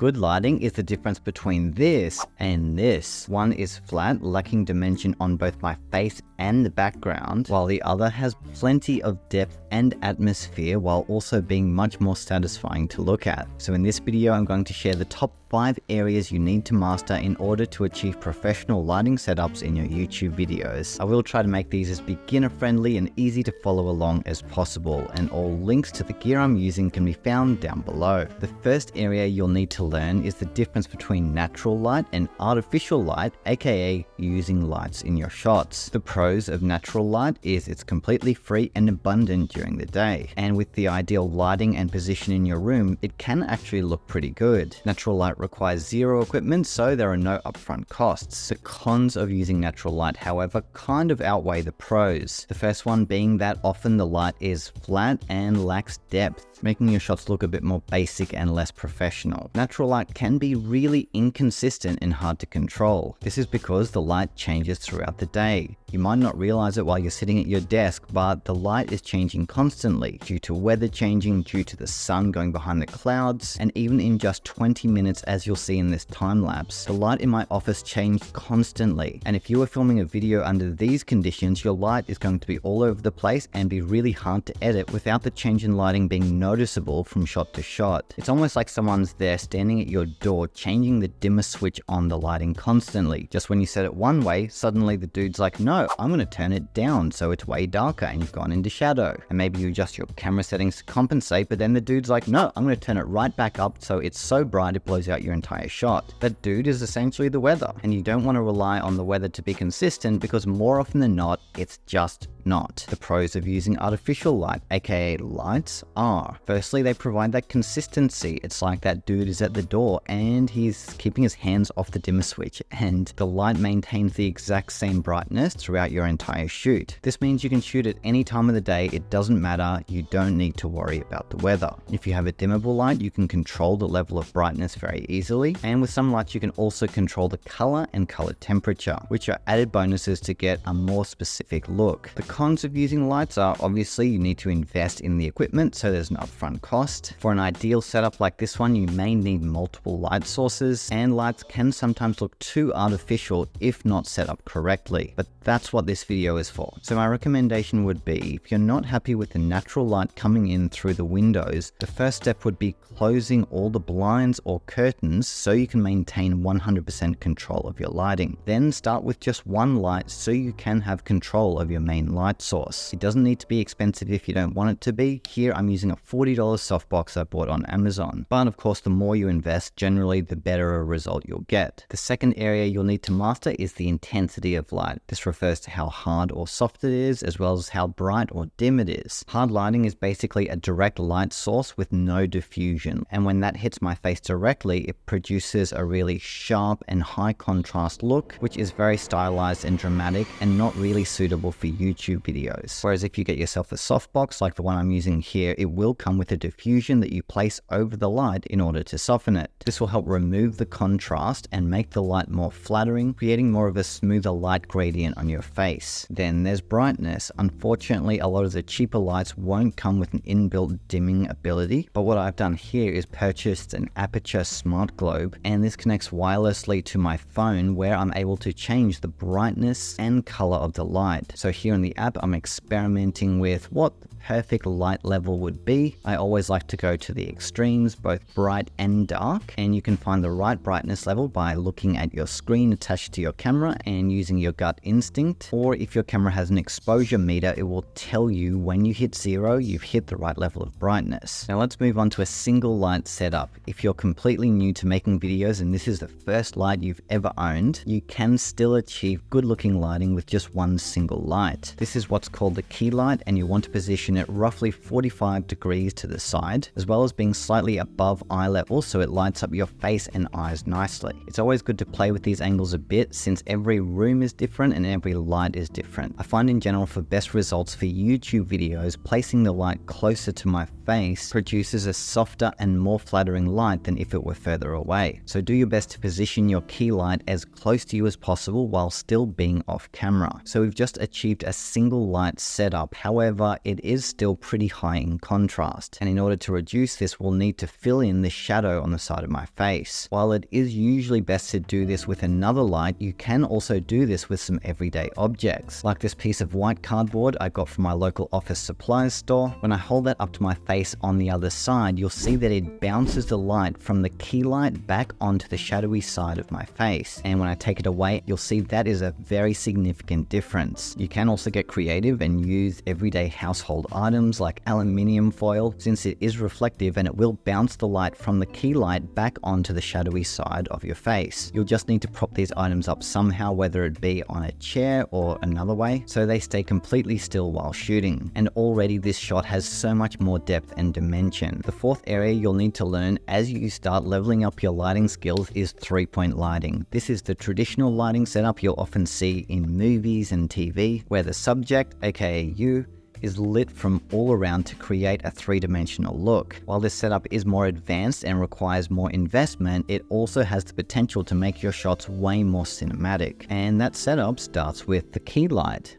Good lighting is the difference between this and this. One is flat, lacking dimension on both my face and the background, while the other has plenty of depth and atmosphere while also being much more satisfying to look at. So in this video, I'm going to share the top 5 areas you need to master in order to achieve professional lighting setups in your YouTube videos. I will try to make these as beginner friendly and easy to follow along as possible, and all links to the gear I'm using can be found down below. The first area you'll need to learn is the difference between natural light and artificial light, aka using lights in your shots. The pros of natural light is it's completely free and abundant during the day, and with the ideal lighting and position in your room, it can actually look pretty good. Natural light requires zero equipment, so there are no upfront costs. The cons of using natural light, however, kind of outweigh the pros. The first one being that often the light is flat and lacks depth, making your shots look a bit more basic and less professional. Natural light can be really inconsistent and hard to control. This is because the light changes throughout the day. You might not realize it while you're sitting at your desk, but the light is changing constantly due to weather changing, due to the sun going behind the clouds, and even in just 20 minutes, as you'll see in this time lapse, the light in my office changed constantly. And if you are filming a video under these conditions, your light is going to be all over the place and be really hard to edit without the change in lighting being noticeable from shot to shot. It's almost like someone's there standing at your door changing the dimmer switch on the lighting constantly. Just when you set it one way, suddenly the dude's like, no, I'm going to turn it down so it's way darker, and you've gone into shadow. And maybe you adjust your camera settings to compensate, but then the dude's like, no, I'm going to turn it right back up so it's so bright it blows out your entire shot. That dude is essentially the weather, and you don't want to rely on the weather to be consistent because more often than not, it's just not. The pros of using artificial light, aka lights, are: firstly, they provide that consistency. It's like that dude is at the door and he's keeping his hands off the dimmer switch, and the light maintains the exact same brightness throughout your entire shoot. This means you can shoot at any time of the day, it doesn't matter, you don't need to worry about the weather. If you have a dimmable light, you can control the level of brightness very easily, and with some lights you can also control the color and color temperature, which are added bonuses to get a more specific look. The cons of using lights are obviously you need to invest in the equipment, so there's an upfront cost. For an ideal setup like this one, you may need multiple light sources, and lights can sometimes look too artificial if not set up correctly, but that's what this video is for. So my recommendation would be, if you're not happy with the natural light coming in through the windows, the first step would be closing all the blinds or curtains so you can maintain 100% control of your lighting. Then start with just one light so you can have control of your main light source. It doesn't need to be expensive if you don't want it to be. Here I'm using a $40 softbox I bought on Amazon. But of course, the more you invest, generally the better a result you'll get. The second area you'll need to master is the intensity of light. This refers to how hard or soft it is, as well as how bright or dim it is. Hard lighting is basically a direct light source with no diffusion, and when that hits my face directly, it produces a really sharp and high contrast look, which is very stylized and dramatic and not really suitable for YouTube videos. Whereas if you get yourself a softbox like the one I'm using here, it will come with a diffusion that you place over the light in order to soften it. This will help remove the contrast and make the light more flattering, creating more of a smoother light gradient on your face. Then there's brightness. Unfortunately, a lot of the cheaper lights won't come with an inbuilt dimming ability, but what I've done here is purchased an Aperture Smart Globe, and this connects wirelessly to my phone, where I'm able to change the brightness and color of the light. So here in the app, I'm experimenting with what the perfect light level would be. I always like to go to the extremes, both bright and dark, and you can find the right brightness level by looking at your screen attached to your camera and using your gut instinct, or if your camera has an exposure meter, it will tell you when you hit 0, you've hit the right level of brightness. Now let's move on to a single light setup. If you're completely new to making videos and this is the first light you've ever owned, you can still achieve good looking lighting with just one single light. This is what's called the key light, and you want to position it roughly 45 degrees to the side, as well as being slightly above eye level so it lights up your face and eyes nicely. It's always good to play with these angles a bit, since every room is different and every light is different. I find in general for best results for YouTube videos, placing the light closer to my face produces a softer and more flattering light than if it were further away. So do your best to position your key light as close to you as possible while still being off camera. So we've just achieved a single light setup, however it is still pretty high in contrast, and in order to reduce this we'll need to fill in the shadow on the side of my face. While it is usually best to do this with another light, you can also do this with some everyday objects, like this piece of white cardboard I got from my local office supplies store. When I hold that up to my face on the other side, you'll see that it bounces the light from the key light back onto the shadowy side of my face, and when I take it away you'll see that is a very significant difference. You can also get creative and use everyday household items like aluminium foil, since it is reflective and it will bounce the light from the key light back onto the shadowy side of your face. You'll just need to prop these items up somehow, whether it be on a chair or another way, so they stay completely still while shooting. And already this shot has so much more depth and dimension. The fourth area you'll need to learn as you start leveling up your lighting skills is 3-point lighting. This is the traditional lighting setup you'll often see in movies and TV, where the subject, aka you, is lit from all around to create a three-dimensional look. While this setup is more advanced and requires more investment, it also has the potential to make your shots way more cinematic. And that setup starts with the key light.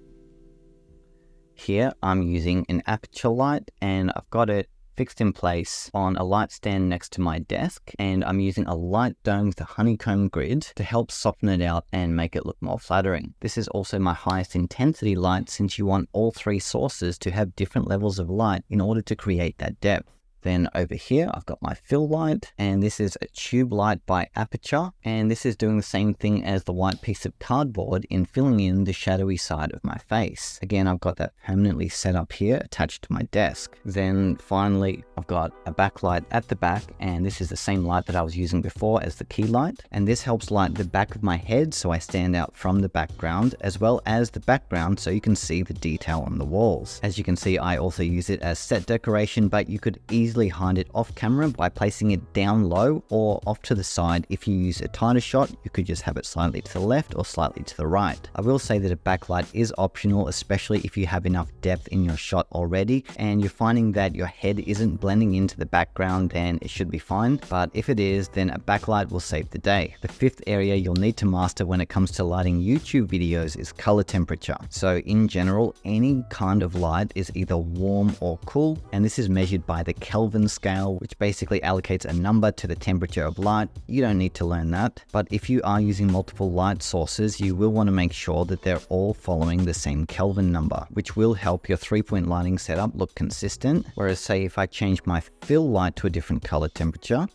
Here I'm using an aperture light and I've got it fixed in place on a light stand next to my desk, and I'm using a light dome with a honeycomb grid to help soften it out and make it look more flattering. This is also my highest intensity light, since you want all three sources to have different levels of light in order to create that depth. Then over here, I've got my fill light, and this is a tube light by Aperture, and this is doing the same thing as the white piece of cardboard in filling in the shadowy side of my face. Again, I've got that permanently set up here attached to my desk. Then finally, I've got a backlight at the back, and this is the same light that I was using before as the key light, and this helps light the back of my head so I stand out from the background, as well as the background so you can see the detail on the walls. As you can see, I also use it as set decoration, but you could easily hide it off camera by placing it down low or off to the side. If you use a tighter shot, you could just have it slightly to the left or slightly to the right. I will say that a backlight is optional, especially if you have enough depth in your shot already and you're finding that your head isn't blending into the background, then it should be fine. But if it is, then a backlight will save the day. The fifth area you'll need to master when it comes to lighting YouTube videos is color temperature. So in general, any kind of light is either warm or cool, and this is measured by the Kelvin scale, which basically allocates a number to the temperature of light. You don't need to learn that, but if you are using multiple light sources, you will want to make sure that they're all following the same Kelvin number, which will help your 3-point lighting setup look consistent. Whereas say if I change my fill light to a different color temperature,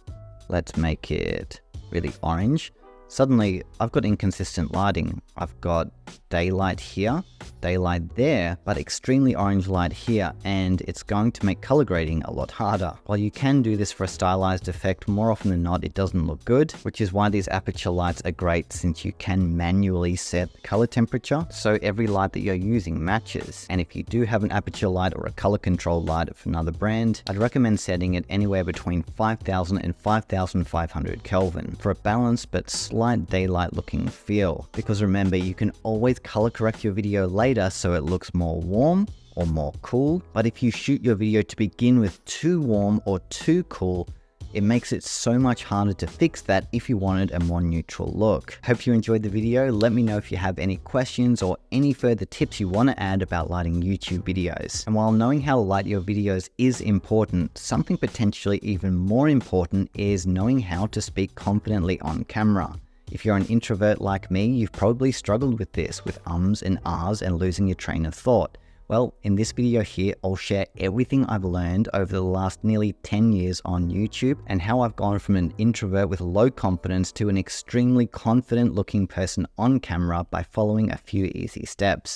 let's make it really orange, suddenly I've got inconsistent lighting. I've got daylight here, daylight there, but extremely orange light here, and it's going to make color grading a lot harder. While you can do this for a stylized effect, more often than not it doesn't look good, which is why these aperture lights are great, since you can manually set the color temperature so every light that you're using matches. And if you do have an aperture light or a color control light of another brand, I'd recommend setting it anywhere between 5000 and 5500 Kelvin for a balanced but slight daylight looking feel. Because remember, you can always color correct your video later so it looks more warm or more cool, but if you shoot your video to begin with too warm or too cool, it makes it so much harder to fix that if you wanted a more neutral look. Hope you enjoyed the video. Let me know if you have any questions or any further tips you want to add about lighting YouTube videos. And while knowing how to light your videos is important, something potentially even more important is knowing how to speak confidently on camera. If you're an introvert like me, you've probably struggled with this, with ums and ahs and losing your train of thought. Well, in this video here, I'll share everything I've learned over the last nearly 10 years on YouTube and how I've gone from an introvert with low confidence to an extremely confident looking person on camera by following a few easy steps.